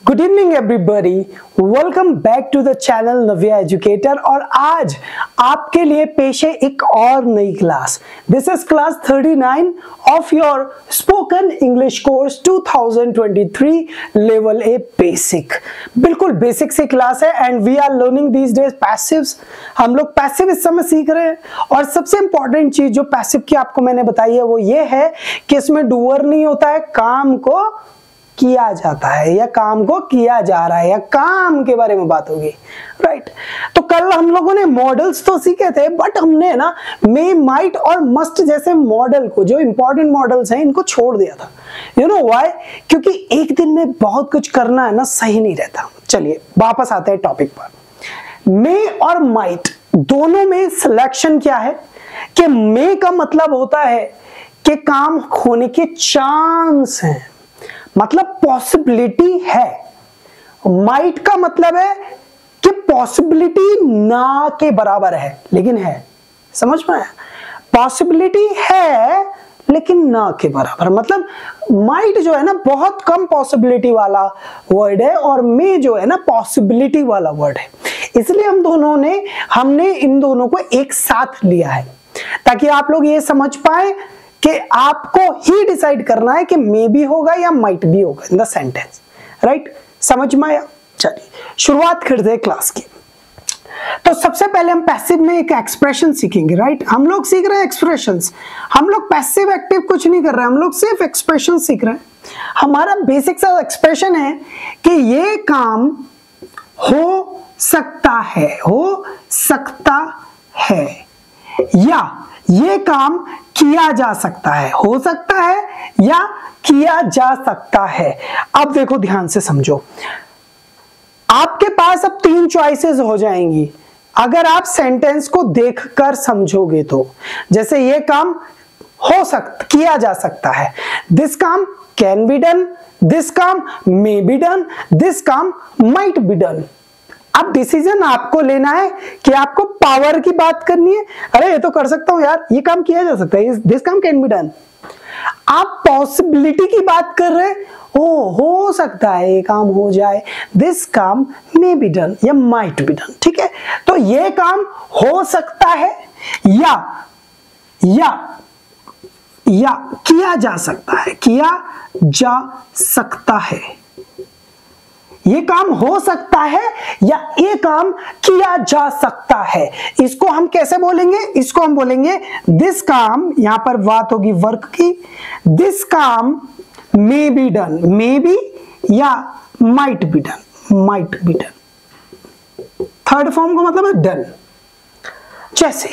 Good evening everybody, welcome back to the channel Navya educator. और आज आपके लिए पेश है एक और नई class. This is class 39 of your spoken English course 2023 level A basic. बिल्कुल बेसिक सी क्लास है and we are learning these days passives. हम लोग पैसिव इस समय सीख रहे हैं और सबसे इंपॉर्टेंट चीज जो पैसिव की आपको मैंने बताई है वो ये है कि इसमें डूअर नहीं होता है, काम को किया जाता है या काम को किया जा रहा है या काम के बारे में बात होगी, राइट। तो कल हम लोगों ने मॉडल्स तो सीखे थे बट हमने ना मे, माइट और मस्ट जैसे मॉडल को, जो इंपॉर्टेंट मॉडल्स हैं, इनको छोड़ दिया था। You know why? क्योंकि एक दिन में बहुत कुछ करना है ना, सही नहीं रहता। चलिए वापस आते हैं टॉपिक पर। मे और माइट दोनों में सिलेक्शन क्या है कि मे का मतलब होता है कि काम होने के चांस हैं, मतलब पॉसिबिलिटी है। माइट का मतलब है कि पॉसिबिलिटी ना के बराबर है लेकिन है। समझ में आया? पॉसिबिलिटी है लेकिन ना के बराबर, मतलब माइट जो है ना बहुत कम पॉसिबिलिटी वाला वर्ड है और मे जो है ना पॉसिबिलिटी वाला वर्ड है। इसलिए हमने इन दोनों को एक साथ लिया है ताकि आप लोग ये समझ पाए कि आपको ही डिसाइड करना है कि मे भी होगा या माइट भी होगा इन द सेंटेंस, राइट। समझ में आया? चलिए शुरुआत करते हैं क्लास की। तो सबसे पहले हम पैसिव में एक एक्सप्रेशन सीखेंगे, राइट। हम लोग सीख रहे हैं एक्सप्रेशंस। हम लोग पैसिव एक्टिव कुछ नहीं कर रहे हैं, हम लोग सिर्फ एक्सप्रेशन सीख रहे हैं। हमारा बेसिक सा एक्सप्रेशन है कि ये काम हो सकता है या ये काम किया जा सकता है, हो सकता है या किया जा सकता है। अब देखो ध्यान से समझो, आपके पास अब तीन चॉइसेस हो जाएंगी अगर आप सेंटेंस को देखकर समझोगे तो। जैसे ये काम किया जा सकता है, दिस काम कैन बी डन, दिस काम मे बी डन, दिस काम माइट बी डन। अब डिसीजन आपको लेना है कि आपको पावर की बात करनी है। अरे ये तो कर सकता हूं यार, ये काम किया जा सकता है, दिस काम कैन बी डन। आप पॉसिबिलिटी की बात कर रहे हैं, हो सकता है ये काम हो जाए, दिस काम मे बी डन या माइट बी डन। ठीक है, तो ये काम हो सकता है या किया जा सकता है, ये काम हो सकता है या ये काम किया जा सकता है। इसको हम कैसे बोलेंगे? इसको हम बोलेंगे दिस काम, यहां पर बात होगी वर्क की, दिस काम may be done, may be या might be done. Third form का मतलब है डन। जैसे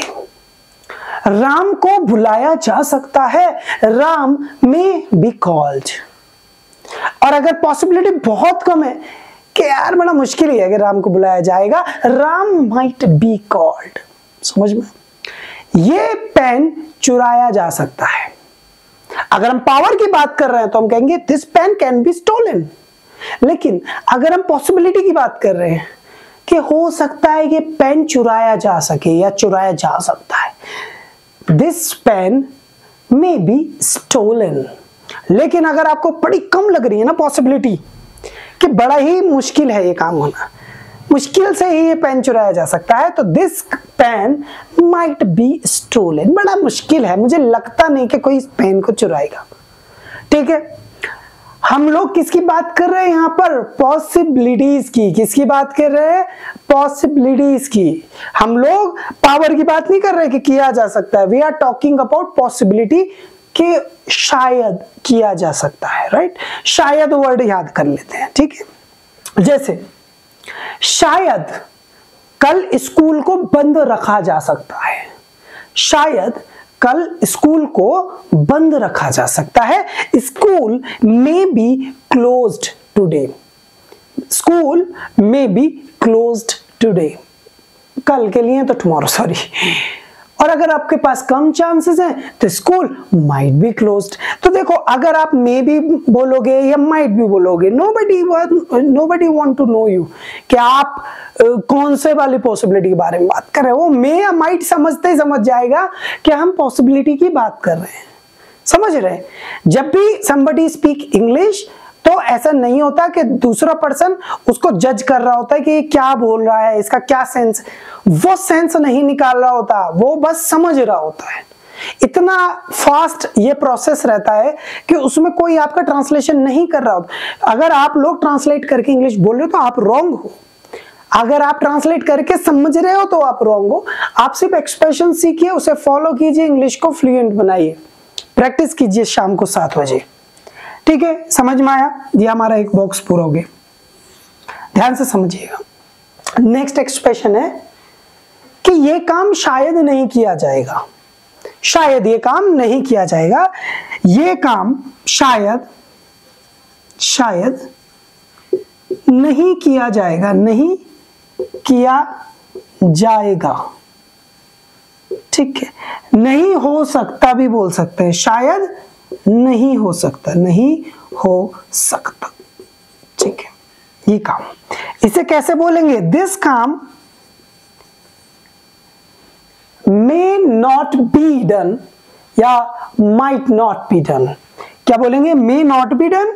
राम को बुलाया जा सकता है, राम मे बी कॉल्ड। और अगर पॉसिबिलिटी बहुत कम है कि यार बड़ा मुश्किल ही है कि राम को बुलाया जाएगा, राम माइट बी कॉल्ड। समझ में? ये पेन चुराया जा सकता है। अगर हम पावर की बात कर रहे हैं तो हम कहेंगे this pen can be stolen. लेकिन अगर हम पॉसिबिलिटी की बात कर रहे हैं कि हो सकता है कि पेन चुराया जा सके या चुराया जा सकता है, this pen may be stolen. लेकिन अगर आपको बड़ी कम लग रही है ना पॉसिबिलिटी कि बड़ा ही मुश्किल है ये काम होना, मुश्किल से ही ये पेन चुराया जा सकता है, तो this pen might be stolen. बड़ा मुश्किल है, मुझे लगता नहीं कि कोई इस पेन को चुराएगा। ठीक है, हम लोग किसकी बात कर रहे हैं यहाँ पर? पॉसिबिलिटीज की। किसकी बात कर रहे हैं? पॉसिबिलिटीज की। हम लोग पावर की बात नहीं कर रहे कि किया जा सकता है। We are talking about possibility कि शायद किया जा सकता है, राइट। शायद वर्ड याद कर लेते हैं, ठीक है। जैसे शायद कल स्कूल को बंद रखा जा सकता है, शायद कल स्कूल को बंद रखा जा सकता है। School may be closed today, school may be closed today. कल के लिए तो टुमारो, सॉरी। और अगर आपके पास कम चांसेस हैं तो स्कूल माइट बी क्लोज्ड। तो देखो, अगर आप मे बी बोलोगे या माइट भी बोलोगे, nobody want to know you कि आप कौन से वाली पॉसिबिलिटी के बारे में बात कर रहे हो। वो मे या माइट समझते ही समझ जाएगा कि हम पॉसिबिलिटी की बात कर रहे हैं। समझ रहे हैं? जब भी somebody speak English, तो ऐसा नहीं होता कि दूसरा पर्सन उसको जज कर रहा होता है कि ये क्या बोल रहा है, इसका क्या सेंस, वो सेंस नहीं निकाल रहा होता, वो बस समझ रहा होता है। इतना फास्ट ये प्रोसेस रहता है कि उसमें कोई आपका ट्रांसलेशन नहीं कर रहा होता। अगर आप लोग ट्रांसलेट करके इंग्लिश बोल रहे हो तो आप रॉन्ग हो, अगर आप ट्रांसलेट करके समझ रहे हो तो आप रॉन्ग हो। आप सिर्फ एक्सप्रेशन सीखिए, उसे फॉलो कीजिए, इंग्लिश को फ्लुएंट बनाइए, प्रैक्टिस कीजिए शाम को 7 बजे। ठीक है, समझ में आया? ये हमारा एक बॉक्स पूरा हो गया, ध्यान से समझिएगा। नेक्स्ट एक्सप्रेशन है कि ये काम शायद नहीं किया जाएगा। शायद ये काम नहीं किया जाएगा, ये काम शायद नहीं किया जाएगा, नहीं किया जाएगा। ठीक है, नहीं हो सकता भी बोल सकते हैं, शायद नहीं हो सकता, नहीं हो सकता। ठीक है, ये काम, इसे कैसे बोलेंगे? दिस काम may not be done या might not be done। क्या बोलेंगे? may not be done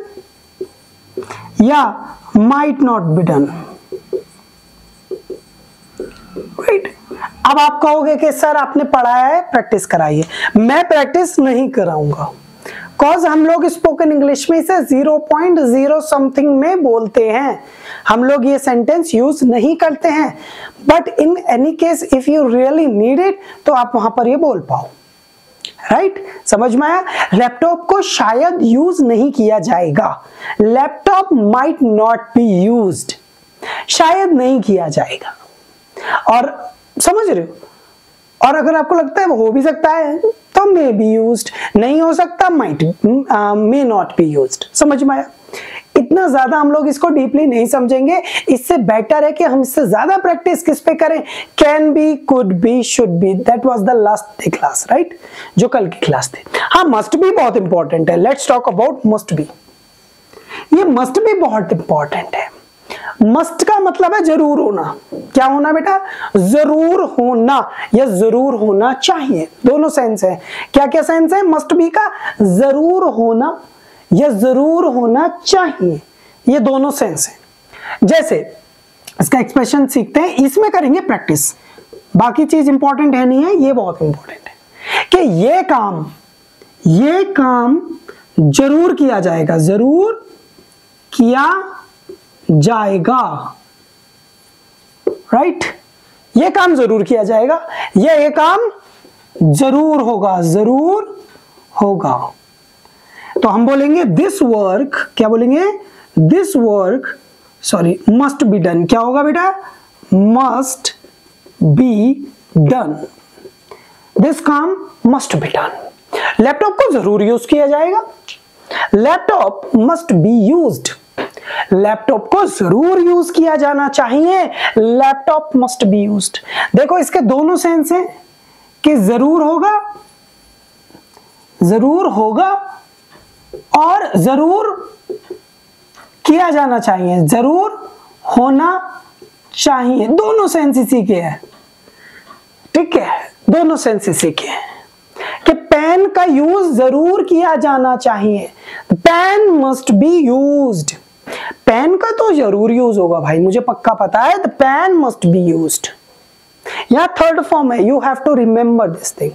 या might not be done। Right, अब आप कहोगे कि सर आपने पढ़ाया है, प्रैक्टिस कराइए। मैं प्रैक्टिस नहीं कराऊंगा, कॉज हम लोग स्पोकन इंग्लिश में इसे 0.0 समथिंग में बोलते हैं, हम लोग ये सेंटेंस यूज नहीं करते हैं। But in any case if you really need it तो आप वहां पर ये बोल पाओ। राइट, समझ में आया? लैपटॉप को शायद यूज नहीं किया जाएगा, laptop might not be used, शायद नहीं किया जाएगा। और समझ रहे हो? और अगर आपको लगता है वो हो भी सकता है तो मे बी यूज्ड, नहीं हो सकता might may not be used. समझ में आया? इतना ज्यादा हम लोग इसको डीपली नहीं समझेंगे, इससे बेटर है कि हम इससे ज्यादा प्रैक्टिस किस पे करें? Can be, could be, should be. That was the last day class, right, जो कल की क्लास थी। हाँ, मस्ट बी बहुत इंपॉर्टेंट है। Let's talk about must be. ये मस्ट बी बहुत इंपॉर्टेंट है। मस्ट का मतलब है जरूर होना। क्या होना बेटा? जरूर होना या जरूर होना चाहिए, दोनों सेंस है। क्या क्या सेंस है मस्ट बी का? जरूर होना या जरूर होना चाहिए, ये दोनों सेंस है। जैसे इसका एक्सप्रेशन सीखते हैं, इसमें करेंगे प्रैक्टिस, बाकी चीज इंपॉर्टेंट है नहीं है, ये बहुत इंपॉर्टेंट है कि ये काम जरूर किया जाएगा, जरूर किया जाएगा। राइट, ये काम जरूर किया जाएगा या ये काम जरूर होगा, जरूर होगा। तो हम बोलेंगे दिस वर्क, क्या बोलेंगे? This work must be done. क्या होगा बेटा? मस्ट बी डन, दिस काम मस्ट बी डन। लैपटॉप को जरूर यूज किया जाएगा, laptop must be used, laptop को जरूर यूज किया जाना चाहिए, लैपटॉप मस्ट बी यूज्ड। देखो इसके दोनों सेंस हैं कि जरूर होगा और जरूर किया जाना चाहिए, जरूर होना चाहिए, दोनों सेंस इसी के हैं। ठीक है, दोनों सेंस इसी के हैं कि पेन का यूज जरूर किया जाना चाहिए, pen must be used. Pen का तो जरूर यूज होगा भाई, मुझे पक्का पता है, the pen must be used. यहां थर्ड फॉर्म है, you have to remember this thing.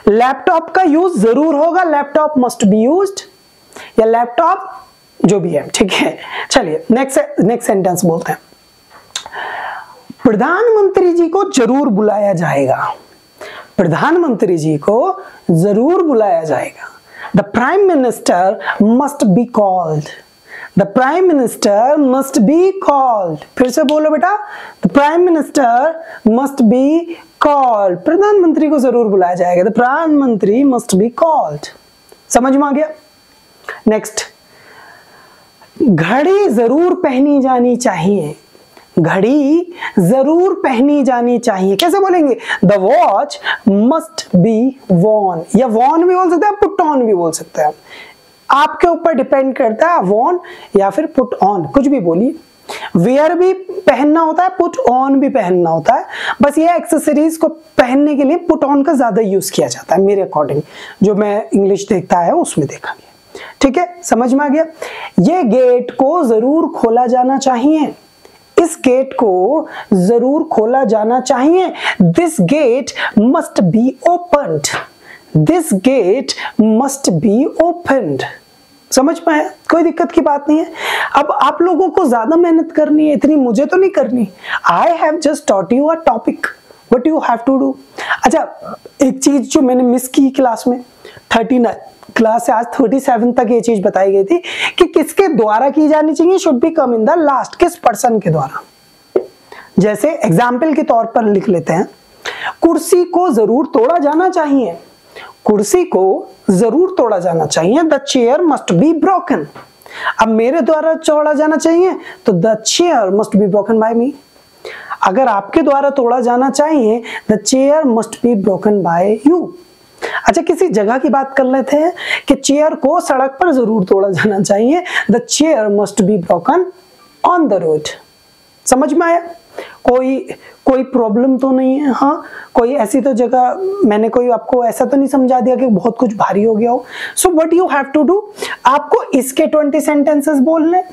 Laptop का यूज जरूर होगा, लैपटॉप मस्ट बी यूज्ड, या लैपटॉप जो भी है। ठीक है, चलिए नेक्स्ट सेंटेंस बोलते हैं। प्रधानमंत्री जी को जरूर बुलाया जाएगा, प्रधानमंत्री जी को जरूर बुलाया जाएगा। The prime minister must be called, the prime minister must be called. फिर से बोलो बेटा, the prime minister must be called, प्रधानमंत्री को जरूर बुलाया जाएगा, द प्रधानमंत्री मस्ट बी कॉल्ड। समझ में आ गया? नेक्स्ट, घड़ी जरूर पहनी जानी चाहिए, घड़ी जरूर पहनी जानी चाहिए। कैसे बोलेंगे? The watch must be Warne, या वॉर्न भी बोल सकते हैं, पुट ऑन भी बोल सकते हैं, आपके ऊपर डिपेंड करता है, वॉर्न या फिर पुट ऑन, कुछ भी बोलिए। वेयर भी पहनना होता है, पुट ऑन भी पहनना होता है, बस ये एक्सेसरीज को पहनने के लिए पुट ऑन का ज्यादा यूज किया जाता है मेरे अकॉर्डिंग, जो मैं इंग्लिश देखता है उसमें देखा गया। ठीक है, समझ में आ गया? ये गेट को जरूर खोला जाना चाहिए, इस गेट को जरूर खोला जाना चाहिए। This gate must be opened, this gate must be opened. समझ पाए? कोई दिक्कत की बात नहीं है। अब आप लोगों को ज्यादा मेहनत करनी है, इतनी मुझे तो नहीं करनी। I have just taught you a topic, what you have to do. अच्छा, एक चीज जो मैंने मिस की क्लास में, 39 क्लास से आज 37 तक ये चीज बताई गई थी कि किसके द्वारा की जानी चाहिए, should be come in the last, किस पर्सन के द्वारा। जैसे एग्जाम्पल के तौर पर लिख लेते हैं, कुर्सी को जरूर तोड़ा जाना चाहिए, कुर्सी को जरूर तोड़ा जाना चाहिए। The chair must be broken. अब मेरे द्वारा तोड़ा जाना चाहिए तो the chair must be broken by me. अगर आपके द्वारा तोड़ा जाना चाहिए, the chair must be broken by you. अच्छा, किसी जगह की बात कर लेते हैं कि चेयर को सड़क पर जरूर तोड़ा जाना चाहिए, the chair must be broken on the road. समझ में आया? कोई प्रॉब्लम तो नहीं है? हाँ, कोई ऐसी तो जगह मैंने कोई आपको ऐसा तो नहीं समझा दिया कि बहुत कुछ भारी हो गया हो। So what you have to do, आपको इसके 20 सेंटेंसेस बोलने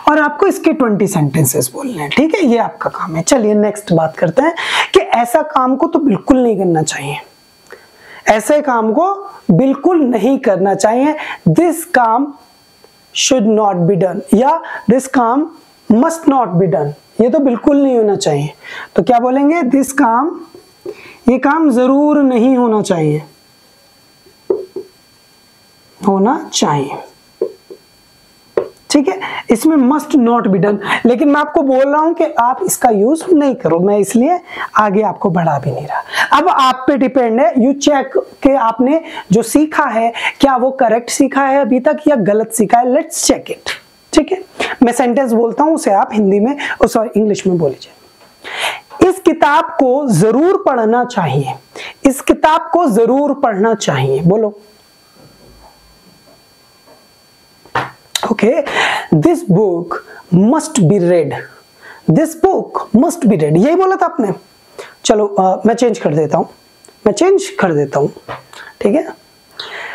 और आपको इसके 20 सेंटेंसेस बोलने हैं, ठीक है? ये आपका काम है। चलिए नेक्स्ट बात करते हैं कि ऐसा काम को तो बिल्कुल नहीं करना चाहिए, ऐसे काम को बिल्कुल नहीं करना चाहिए। दिस काम शुड नॉट बी डन या दिस काम मस्ट नॉट बी डन, ये तो बिल्कुल नहीं होना चाहिए। तो क्या बोलेंगे? दिस काम, ये काम जरूर नहीं होना चाहिए, होना चाहिए, ठीक है? इसमें मस्ट नॉट बी डन, लेकिन मैं आपको बोल रहा हूं कि आप इसका यूज नहीं करो, मैं इसलिए आगे आपको बढ़ा भी नहीं रहा। अब आप पे डिपेंड है, यू चेक कि आपने जो सीखा है क्या वो करेक्ट सीखा है अभी तक या गलत सीखा है। लेट्स चेक इट, ठीक है? मैं सेंटेंस बोलता हूं, उसे आप हिंदी में सॉरी इंग्लिश में बोलिए। इस किताब को जरूर पढ़ना चाहिए, इस किताब को जरूर पढ़ना चाहिए। बोलो। Okay, this book must be read. This book must be read. यही बोला था आपने। चलो मैं चेंज कर देता हूं, ठीक है?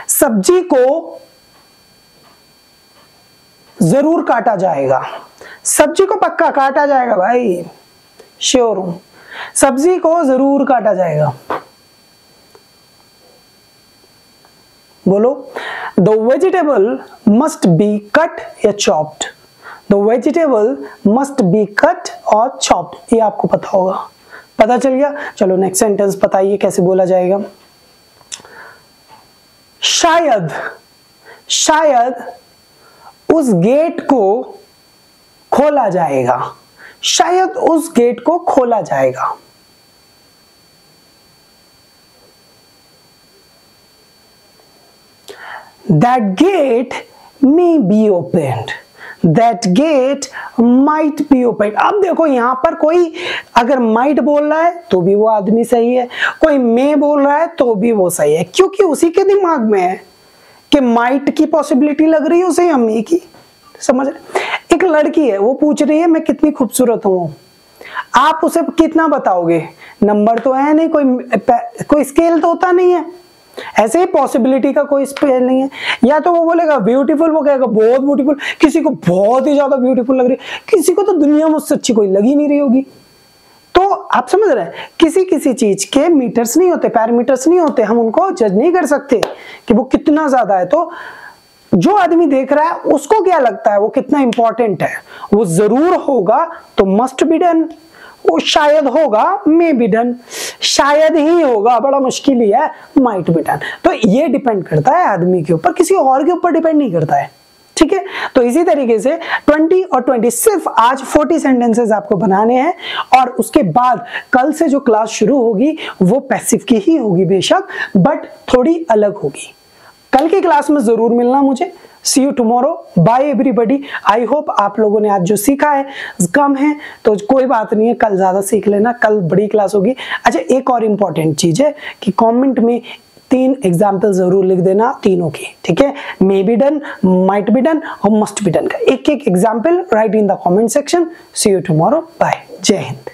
सब्जी को जरूर काटा जाएगा, सब्जी को पक्का काटा जाएगा भाई, श्योर हूं, सब्जी को जरूर काटा जाएगा। बोलो। The vegetable must be cut या chopped. The vegetable must be cut और chopped. ये आपको पता होगा, पता चल गया। चलो नेक्स्ट सेंटेंस बताइए कैसे बोला जाएगा। शायद उस गेट को खोला जाएगा, शायद उस गेट को खोला जाएगा। That gate may be opened. That gate might be opened. अब देखो यहां पर कोई अगर might बोल रहा है तो भी वो आदमी सही है, कोई may बोल रहा है तो भी वो सही है, क्योंकि उसी के दिमाग में है कि might की पॉसिबिलिटी लग रही है उसे या may की। समझ रहे? एक लड़की है, वो पूछ रही है मैं कितनी खूबसूरत हूँ, आप उसे कितना बताओगे? नंबर तो है नहीं, कोई स्केल तो होता नहीं है, ऐसे ही पॉसिबिलिटी का कोई स्पेल नहीं है। या तो वो बोलेगा ब्यूटीफुल, वो कहेगा बहुत ब्यूटीफुल, किसी को बहुत ही ज्यादा ब्यूटीफुल लग रही है, किसी को तो दुनिया में उससे अच्छी कोई लगी नहीं रही होगी। तो आप समझ रहे हैं, किसी किसी चीज के मीटर्स नहीं होते, पैरामीटर्स नहीं होते, हम उनको जज नहीं कर सकते कि वो कितना ज्यादा है। तो जो आदमी देख रहा है उसको क्या लगता है वो कितना इंपॉर्टेंट है, वो जरूर होगा तो मस्ट बी डन, वो शायद होगा मे बी डन, शायद ही होगा बड़ा मुश्किल ही है माइट बी डन। तो ये डिपेंड करता है आदमी के ऊपर, किसी और के ऊपर डिपेंड नहीं करता है, ठीक है? तो इसी तरीके से 20 और 20 सिर्फ आज 40 सेंटेंसेस आपको बनाने हैं और उसके बाद कल से जो क्लास शुरू होगी वो पैसिव की ही होगी बेशक, बट थोड़ी अलग होगी। कल की क्लास में जरूर मिलना मुझे। See you tomorrow. Bye everybody. I hope आप लोगों ने आज जो सीखा है कम है तो कोई बात नहीं है, कल ज्यादा सीख लेना, कल बड़ी क्लास होगी। अच्छा, एक और इम्पॉर्टेंट चीज है कि कमेंट में 3 एग्जाम्पल जरूर लिख देना तीनों की, ठीक है? मे be done, might be done और मस्ट बी डन का एक example right in the comment section. See you tomorrow. Bye. जय हिंद।